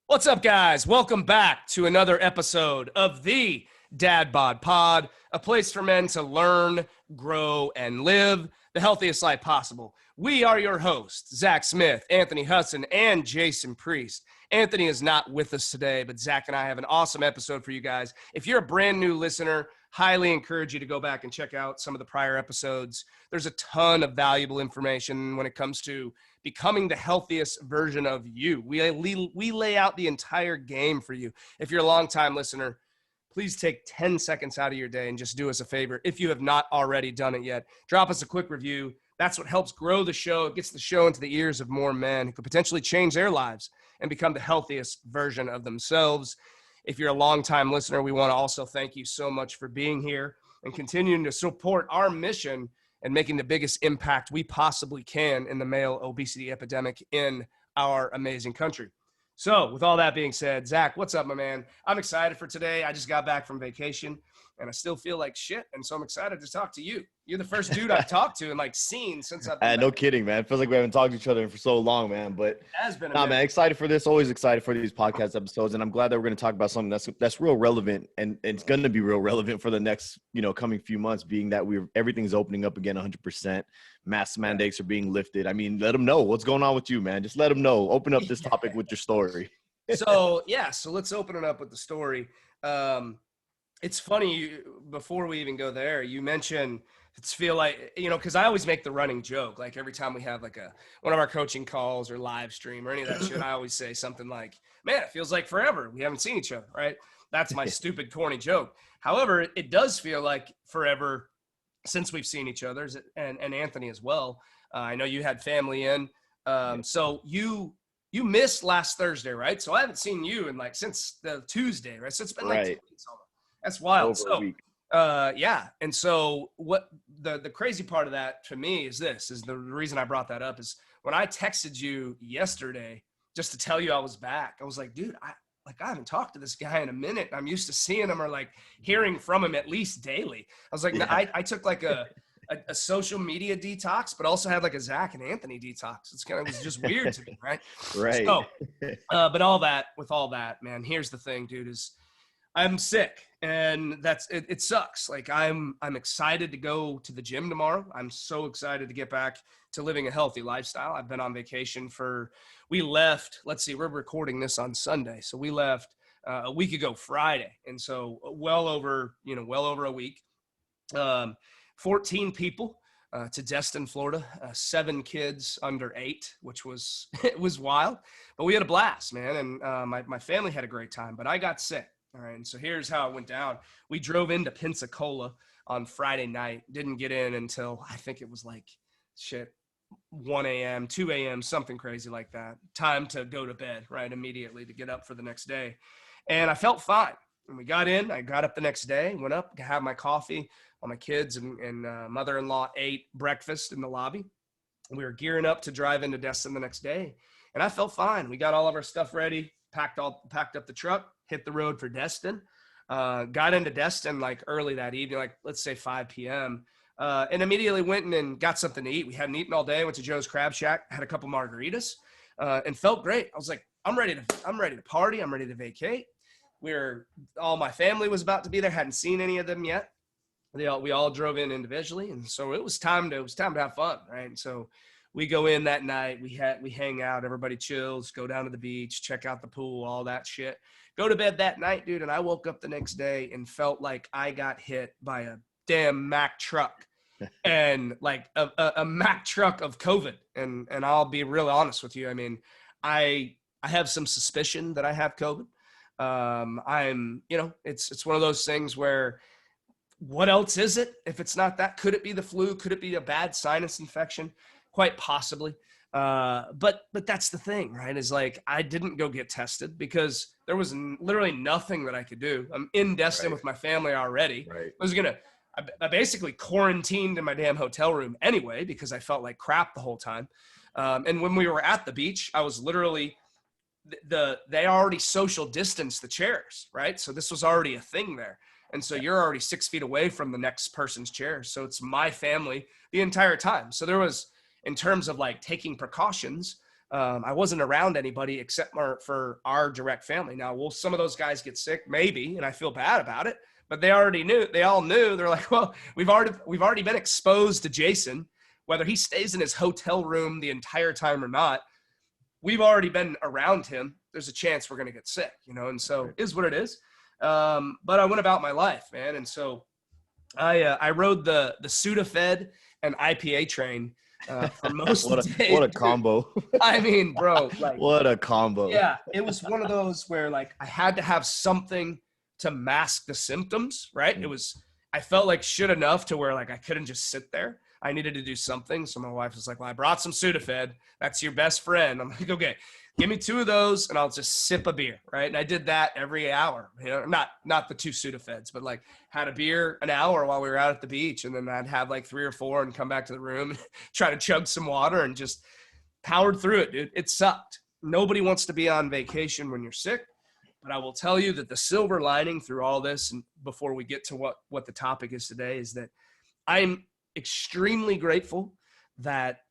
What's up, guys? Welcome back to another episode of the Dad Bod Pod, a place for men to learn, grow, and live the healthiest life possible. We are your hosts, Zach Smith, Anthony Hudson, and Jason Priest. Anthony is not with us today, but Zach and I have an awesome episode for you guys. If you're a brand new listener, highly encourage you to go back and check out some of the prior episodes. There's a ton of valuable information when it comes to becoming the healthiest version of you. We lay out the entire game for you. If you're a longtime listener, please take 10 seconds out of your day and just do us a favor. If you have not already done it yet, drop us a quick review. That's what helps grow the show. It gets the show into the ears of more men who could potentially change their lives and become the healthiest version of themselves. If you're a longtime listener, we want to also thank you so much for being here and continuing to support our mission and making the biggest impact we possibly can in the male obesity epidemic in our amazing country. So with all that being said, Zach, what's up, my man? I'm excited for today. I just got back from vacation and I still feel like shit. And so I'm excited to talk to you. You're the first dude I've talked to and seen since I've been No kidding, man. It feels like we haven't talked to each other for so long, man. But it has been man, excited for this. Always excited for these podcast episodes. And I'm glad that we're going to talk about something that's real relevant, and it's going to be real relevant for the next, coming few months, being that everything's opening up again 100%. Mask mandates are being lifted. I mean, let them know what's going on with you, man. Just let them know. Open up this topic with your story. So let's open it up with the story. It's funny, before we even go there, you mentioned it's feel like, because I always make the running joke, like every time we have like one of our coaching calls or live stream or any of that shit, I always say something like, man, it feels like forever. We haven't seen each other, right? That's my stupid, corny joke. However, it does feel like forever since we've seen each other, and Anthony as well. I know you had family in. So you missed last Thursday, right? So I haven't seen you in since the Tuesday, right? So it's been 2 weeks almost. That's wild. Over a week. And so what the crazy part of that to me is the reason I brought that up is when I texted you yesterday just to tell you I was back, I was like, dude, I haven't talked to this guy in a minute. I'm used to seeing him or hearing from him at least daily. I was like, I took a social media detox, but also had a Zach and Anthony detox. It was just weird to me. Right. Right. So, but with all that, man, here's the thing, dude, is I'm sick and it sucks. I'm excited to go to the gym tomorrow. I'm so excited to get back to living a healthy lifestyle. I've been on vacation we left, we're recording this on Sunday. So we left a week ago Friday. And so well over a week, 14 people to Destin, Florida, 7 kids under 8, which was, it was wild, but we had a blast, man. And my family had a great time, but I got sick. All right. And so here's how it went down. We drove into Pensacola on Friday night, didn't get in until I think it was 1 a.m., 2 a.m., something crazy like that. Time to go to bed, right, immediately to get up for the next day. And I felt fine. And we got in. I got up the next day, went up, had my coffee. All my kids and mother-in-law ate breakfast in the lobby. We were gearing up to drive into Destin the next day. And I felt fine. We got all of our stuff ready, packed up the truck, hit the road for Destin, got into Destin early that evening, let's say 5 p.m., and immediately went and got something to eat. We hadn't eaten all day. Went to Joe's Crab Shack, had a couple margaritas, and felt great. I was like, I'm ready to party. I'm ready to vacate. All my family was about to be there. Hadn't seen any of them yet. We all drove in individually, and so it was time to have fun, right? And so we go in that night. We hang out. Everybody chills. Go down to the beach. Check out the pool. All that shit. Go to bed that night, dude. And I woke up the next day and felt like I got hit by a damn Mack truck, and a Mack truck of COVID. And I'll be real honest with you. I mean, I have some suspicion that I have COVID. It's one of those things where, what else is it? If it's not that, could it be the flu? Could it be a bad sinus infection? Quite possibly. But that's the thing, right? Is I didn't go get tested because there was literally nothing that I could do. I'm in Destin with my family already. Right. I basically quarantined in my damn hotel room anyway, because I felt like crap the whole time. And when we were at the beach, I was literally, they already social distanced the chairs, right? So this was already a thing there. And so you're already 6 feet away from the next person's chair. So it's my family the entire time. So there was, in terms of taking precautions, I wasn't around anybody except for our direct family. Now, will some of those guys get sick? Maybe, and I feel bad about it. But they already knew. They all knew. They're like, well, we've already been exposed to Jason, whether he stays in his hotel room the entire time or not. We've already been around him. There's a chance we're going to get sick, and so it is what it is. But I went about my life, man. And so I rode the Sudafed and IPA train for most of the day. What a combo. I mean, bro, like, what a combo. Yeah, it was one of those where like I had to have something to mask the symptoms, right? I felt like shit enough to where like I couldn't just sit there. I needed to do something. So my wife was like, well, I brought some Sudafed. That's your best friend. I'm like, okay, give me 2 of those and I'll just sip a beer, right? And I did that every hour, not the 2 Sudafeds, but like had a beer an hour while we were out at the beach. And then I'd have like 3 or 4 and come back to the room and try to chug some water and just powered through it, dude. It sucked. Nobody wants to be on vacation when you're sick. But I will tell you that the silver lining through all this, and before we get to what the topic is today, is that I'm extremely grateful that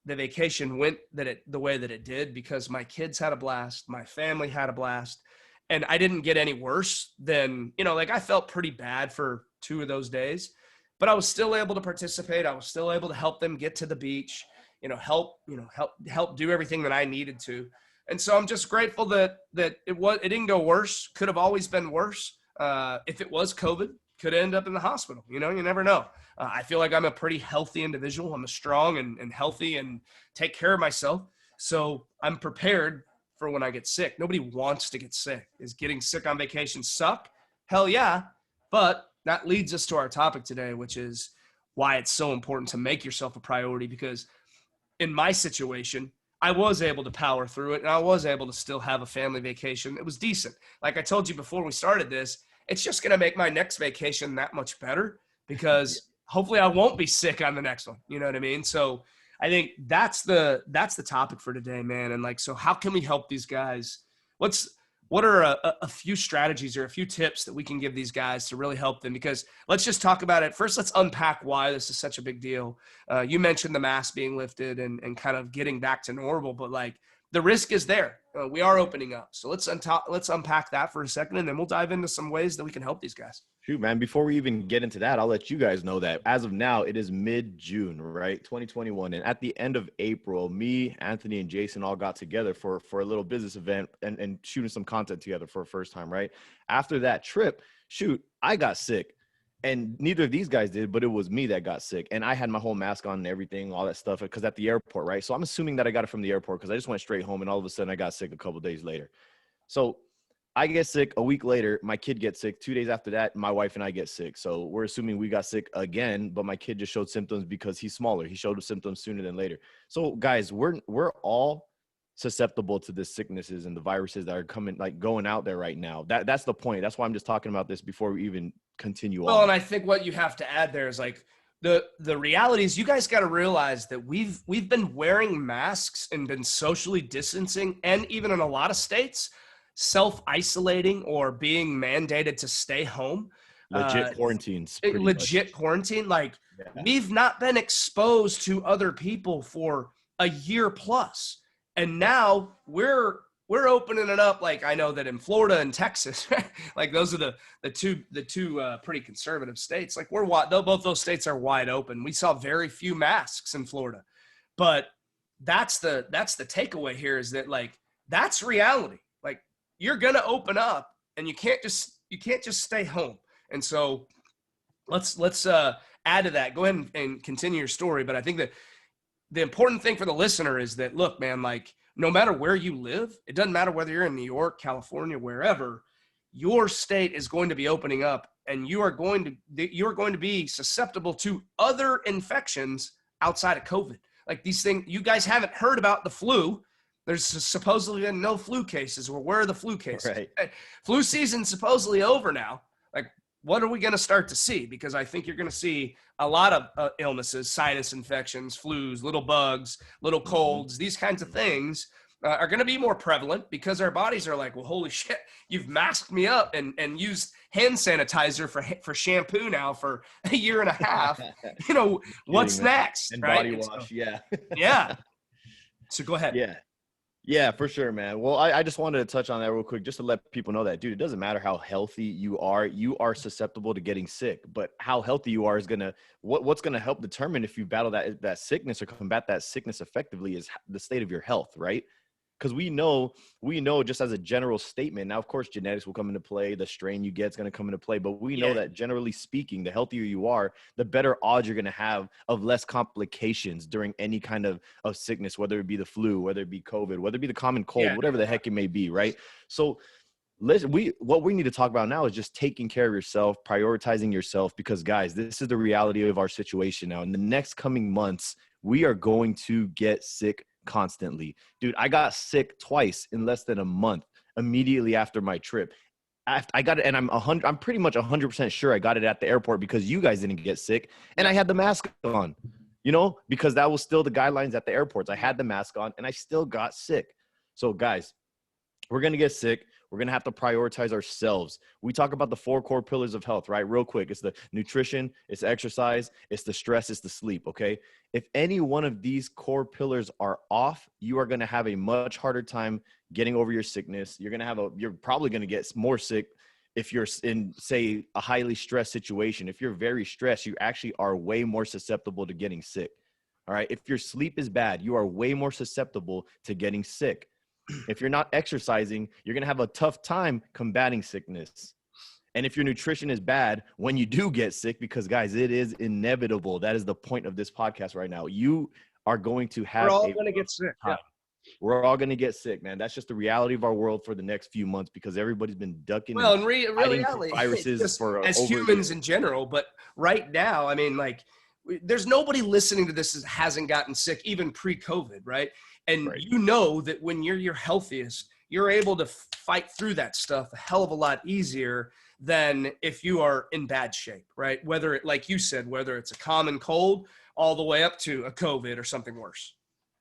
the vacation went the way that it did, because my kids had a blast, my family had a blast, and I didn't get any worse than, like I felt pretty bad for 2 of those days, but I was still able to participate. I was still able to help them get to the beach, help do everything that I needed to. And so I'm just grateful that it didn't go worse. Could have always been worse. If it was COVID, could end up in the hospital. You never know. I feel like I'm a pretty healthy individual. I'm a strong and healthy and take care of myself. So I'm prepared for when I get sick. Nobody wants to get sick. Is getting sick on vacation suck? Hell yeah. But that leads us to our topic today, which is why it's so important to make yourself a priority. Because in my situation, I was able to power through it, and I was able to still have a family vacation. It was decent. Like I told you before we started this, it's just going to make my next vacation that much better, because hopefully I won't be sick on the next one. You know what I mean? So I think that's the topic for today, man. And like, so how can we help these guys? What are a few strategies or a few tips that we can give these guys to really help them? Because let's just talk about it. First, let's unpack why this is such a big deal. You mentioned the mask being lifted and kind of getting back to normal, but like the risk is there. We are opening up. So let's unpack that for a second, and then we'll dive into some ways that we can help these guys. Shoot, man, before we even get into that, I'll let you guys know that as of now, it is mid-June, right? 2021. And at the end of April, me, Anthony, and Jason all got together for a little business event and shooting some content together for the first time, right? After that trip, I got sick. And neither of these guys did, but it was me that got sick. And I had my whole mask on and everything, all that stuff, because at the airport, right? So I'm assuming that I got it from the airport, because I just went straight home, and all of a sudden I got sick a couple of days later. So I get sick a week later. My kid gets sick 2 days after that. My wife and I get sick. So we're assuming we got sick again, but my kid just showed symptoms because he's smaller. He showed symptoms sooner than later. So guys, we're all susceptible to the sicknesses and the viruses that are going out there right now. That's the point. That's why I'm just talking about this before we even continue on. Well, and I think what you have to add there is like the reality is you guys got to realize that we've been wearing masks and been socially distancing, and even in a lot of states, self-isolating or being mandated to stay home. Legit quarantines. Quarantine. Like we've not been exposed to other people for a year plus. And now we're opening it up. Like I know that in Florida and Texas, like those are the two pretty conservative states. Like both those states are wide open. We saw very few masks in Florida, but that's the takeaway here, is that like that's reality. Like you're gonna open up, and you can't just stay home. And so let's add to that. Go ahead and continue your story. But I think that the important thing for the listener is that, look, man, like no matter where you live, it doesn't matter whether you're in New York, California, wherever, your state is going to be opening up, and you're going to be susceptible to other infections outside of COVID. Like these things, you guys haven't heard about the flu. There's supposedly been no flu cases. Well, where are the flu cases? Right. Flu season's supposedly over now. Like, what are we going to start to see? Because I think you're going to see a lot of illnesses, sinus infections, flus, little bugs, little colds, these kinds of things are going to be more prevalent, because our bodies are like, well, holy shit, you've masked me up and used hand sanitizer for shampoo now for a year and a half. What's next? And right? body wash. Yeah. Yeah. So go ahead. Yeah. Yeah, for sure, man. Well, I just wanted to touch on that real quick just to let people know that, dude, it doesn't matter how healthy you are susceptible to getting sick. But how healthy you are is what's gonna help determine if you battle that sickness or combat that sickness effectively is the state of your health, right? Because we know just as a general statement. Now, of course, genetics will come into play. The strain you get is going to come into play. But we know Yeah. that generally speaking, the healthier you are, the better odds you're going to have of less complications during any kind of sickness, whether it be the flu, whether it be COVID, whether it be the common cold, Yeah. whatever the heck it may be, right? So what we need to talk about now is just taking care of yourself, prioritizing yourself, because guys, this is the reality of our situation now. In the next coming months, we are going to get sick constantly. Dude, I got sick twice in less than a month immediately after my trip. I got it, and I'm pretty much 100% sure I got it at the airport because you guys didn't get sick, and I had the mask on, because that was still the guidelines at the airports. I had the mask on, and I still got sick. So guys, we're going to get sick. We're going to have to prioritize ourselves. We talk about the 4 core pillars of health, right? Real quick. It's the nutrition, it's exercise, it's the stress, it's the sleep, okay? If any one of these core pillars are off, you are going to have a much harder time getting over your sickness. You're probably going to get more sick if you're in, say, a highly stressed situation. If you're very stressed, you actually are way more susceptible to getting sick. All right? If your sleep is bad, you are way more susceptible to getting sick. If you're not exercising, you're going to have a tough time combating sickness. And if your nutrition is bad when you do get sick, because guys, it is inevitable. That is the point of this podcast right now. You are going to have We're all going to get sick. time. We're all going to get sick, man. That's just the reality of our world for the next few months because everybody's been ducking Well, and in fighting reality, viruses just for as over a humans year. in general, but right now, I mean, like, there's nobody listening to this that hasn't gotten sick, even pre-COVID, right? And Right. you know that when you're your healthiest, you're able to fight through that stuff a hell of a lot easier than if you are in bad shape, right? Whether it, like you said, whether it's a common cold all the way up to a COVID or something worse.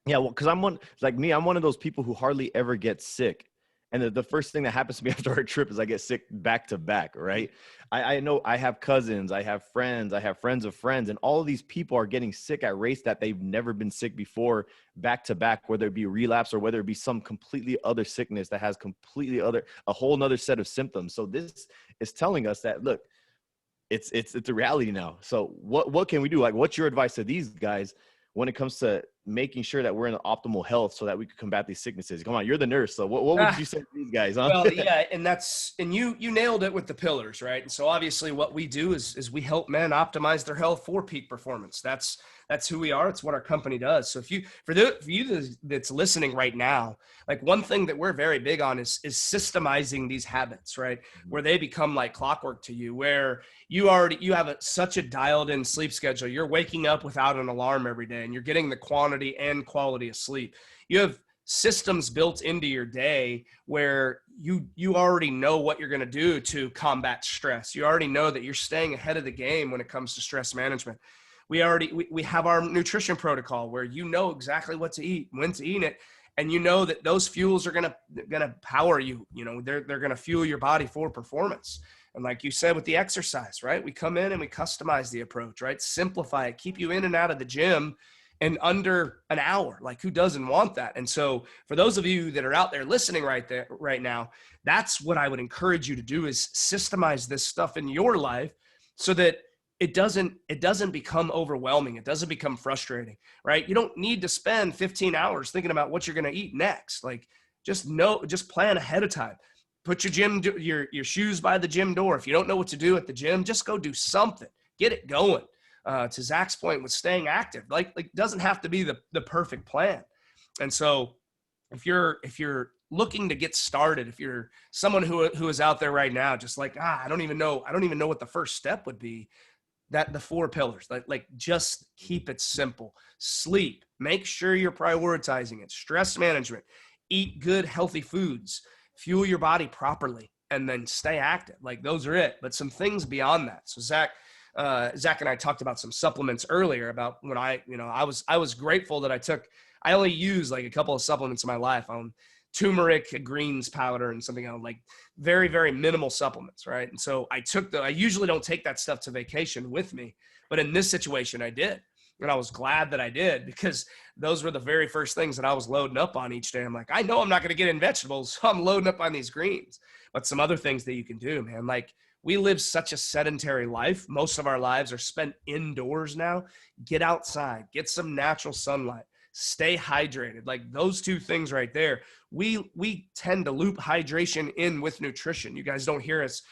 Yeah, well, because I'm one of those people who hardly ever gets sick. And the first thing that happens to me after our trip is I get sick back to back, right? I know I have cousins, I have friends of friends, and all of these people are getting sick at rates that they've never been sick before back to back, whether it be relapse or whether it be some completely other sickness that has a whole nother set of symptoms. So this is telling us that, look, it's a reality now. So what can we do? Like, what's your advice to these guys when it comes to making sure that we're in optimal health so that we can combat these sicknesses? Come on, you're the nurse. So what would you say to these guys, huh? Well, yeah, and you nailed it with the pillars, right? And so obviously what we do is we help men optimize their health for peak performance. That's who we are. It's what our company does. So for you that's listening right now, like one thing that we're very big on is systemizing these habits, right? Where they become like clockwork to you, where you have such a dialed in sleep schedule. You're waking up without an alarm every day and you're getting the quantity and quality of sleep. You have systems built into your day where you already know what you're going to do to combat stress. You already know that you're staying ahead of the game when it comes to stress management. We have our nutrition protocol where you know exactly what to eat, when to eat it, and you know that those fuels are gonna power you. You know, they're gonna fuel your body for performance. And like you said with the exercise, right? We come in and we customize the approach, right? Simplify it, keep you in and out of the gym in under an hour. Like, who doesn't want that? And so for those of you that are out there listening right now, that's what I would encourage you to do, is systemize this stuff in your life so that it doesn't become overwhelming. It doesn't become frustrating, right? You don't need to spend 15 hours thinking about what you're going to eat next. Like, just plan ahead of time. Put your shoes by the gym door. If you don't know what to do at the gym, just go do something. Get it going. To Zach's point with staying active, like doesn't have to be the perfect plan. And so if you're looking to get started, if you're someone who is out there right now, just like, I don't even know what the first step would be, that the 4 pillars, like just keep it simple. Sleep, make sure you're prioritizing it. Stress management, eat good, healthy foods, fuel your body properly, and then stay active. Like, those are it. But some things beyond that. So Zach and I talked about some supplements earlier about when I was grateful that I only use like a couple of supplements in my life. Turmeric greens powder and something else, like very, very minimal supplements. Right. And so I usually don't take that stuff to vacation with me, but in this situation I did. And I was glad that I did, because those were the very first things that I was loading up on each day. I'm like, I know I'm not going to get in vegetables, so I'm loading up on these greens. But some other things that you can do, man, like we live such a sedentary life. Most of our lives are spent indoors now. Get outside, get some natural sunlight, stay hydrated. Like those two things right there, we tend to loop hydration in with nutrition. You guys don't hear us.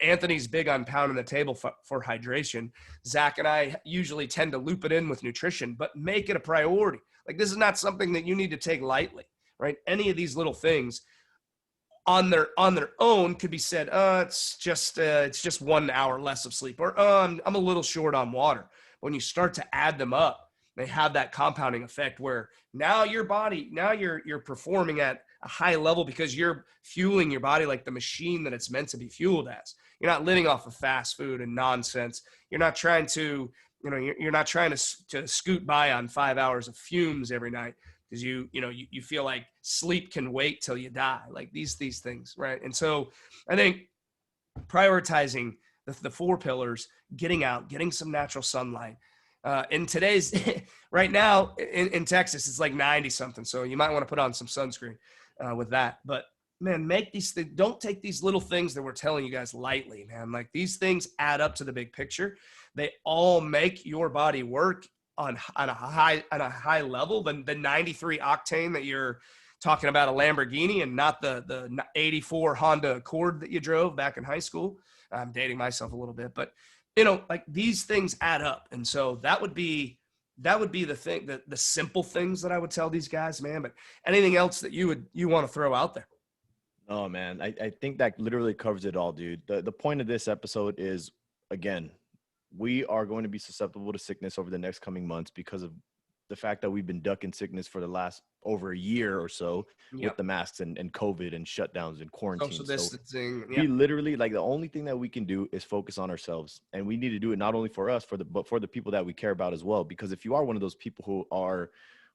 Anthony's big on pounding the table for hydration. Zach and I usually tend to loop it in with nutrition, but make it a priority. Like this is not something that you need to take lightly, right? Any of these little things on their own could be said, it's just 1 hour less of sleep, or I'm a little short on water. When you start to add them up, they have that compounding effect where now your body, you're performing at a high level because you're fueling your body like the machine that it's meant to be fueled as. You're not living off of fast food and nonsense. You're not trying to, you're not trying to scoot by on 5 hours of fumes every night because you feel like sleep can wait till you die. Like these things, right? And so I think prioritizing the 4 pillars, getting out, getting some natural sunlight. In today's right now in Texas, it's like 90 something. So you might want to put on some sunscreen with that. But man, don't take these little things that we're telling you guys lightly, man. Like these things add up to the big picture. They all make your body work on a high level than the 93 octane that you're talking about a Lamborghini and not the 84 Honda Accord that you drove back in high school. I'm dating myself a little bit, but like these things add up. And so that would be the thing, the simple things that I would tell these guys, man. But anything else that you want to throw out there? Oh man, I think that literally covers it all, dude. The point of this episode is, again, we are going to be susceptible to sickness over the next coming months because of the fact that we've been ducking sickness for the last over a year or so with the masks and COVID and shutdowns and quarantine. Social distancing. We literally, like, the only thing that we can do is focus on ourselves, and we need to do it not only for us, but for the people that we care about as well. Because if you are one of those people who are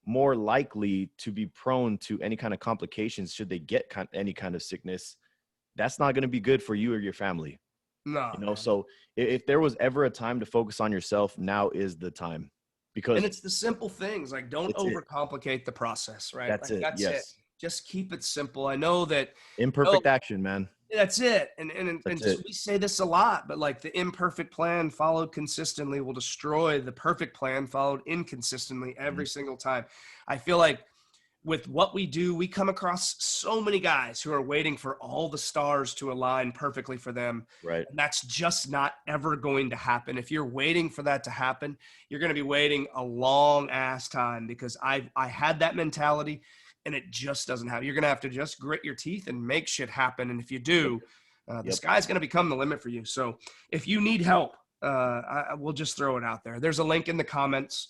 more likely to be prone to any kind of complications should they get any kind of sickness, that's not going to be good for you or your family. No, so if there was ever a time to focus on yourself, now is the time. And it's the simple things. Like, don't overcomplicate the process, right? That's it. Just keep it simple. I know that imperfect action, man. That's it. And we say this a lot, but like the imperfect plan followed consistently will destroy the perfect plan followed inconsistently every single time. I feel like with what we do, we come across so many guys who are waiting for all the stars to align perfectly for them. Right. And that's just not ever going to happen. If you're waiting for that to happen, you're going to be waiting a long ass time, because I had that mentality and it just doesn't happen. You're going to have to just grit your teeth and make shit happen. And if you do, the sky's going to become the limit for you. So if you need help, we'll just throw it out there. There's a link in the comments.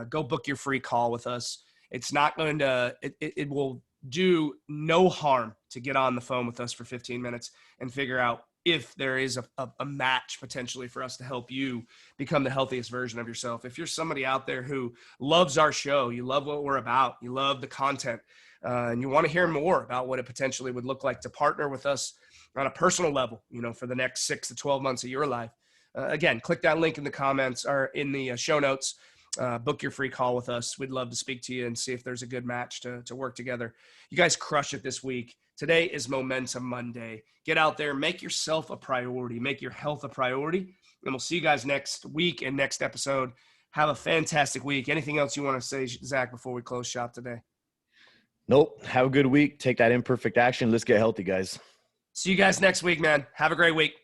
Go book your free call with us. It's not going to, it will do no harm to get on the phone with us for 15 minutes and figure out if there is a match potentially for us to help you become the healthiest version of yourself. If you're somebody out there who loves our show, you love what we're about, you love the content, and you want to hear more about what it potentially would look like to partner with us on a personal level, for the next 6 to 12 months of your life. Again, click that link in the comments or in the show notes. Book your free call with us. We'd love to speak to you and see if there's a good match to work together. You guys crush it this week. Today is Momentum Monday. Get out there, make yourself a priority, make your health a priority, and we'll see you guys next week and next episode. Have a fantastic week. Anything else you want to say, Zach, before we close shop today? Nope. Have a good week. Take that imperfect action. Let's get healthy, guys. See you guys next week, man. Have a great week.